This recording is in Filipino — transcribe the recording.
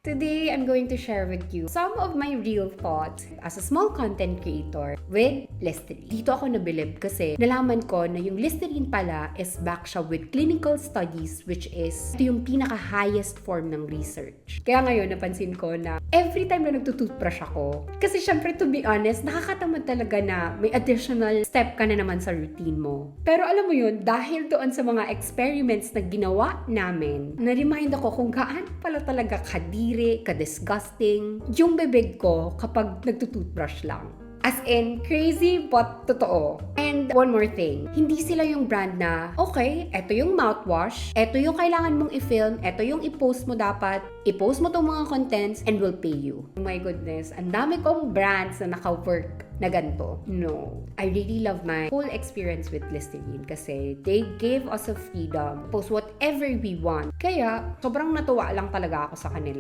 Today, I'm going to share with you some of my real thoughts as a small content creator with Listerine. Dito ako nabilib kasi nalaman ko na yung Listerine pala is back siya with clinical studies, which is ito yung pinaka-highest form ng research. Kaya ngayon, napansin ko na every time na nagtutoothbrush ako, kasi syempre to be honest, nakakatamad talaga na may additional step ka na naman sa routine mo. Pero alam mo yun, dahil doon sa mga experiments na ginawa namin, na-remind ako kung gaano pala talaga ka-disgusting yung bibig ko kapag nagtutoothbrush lang. As in, crazy but totoo. And one more thing, hindi sila yung brand na, okay, eto yung mouthwash, eto yung kailangan mong i-film, eto yung i-post mo dapat, i-post mo tong mga contents, and we'll pay you. Oh my goodness, ang dami kong brands na naka-work na ganito. No. I really love my whole experience with Listerine kasi they gave us a freedom to post whatever we want. Kaya, sobrang natuwa lang talaga ako sa kanila.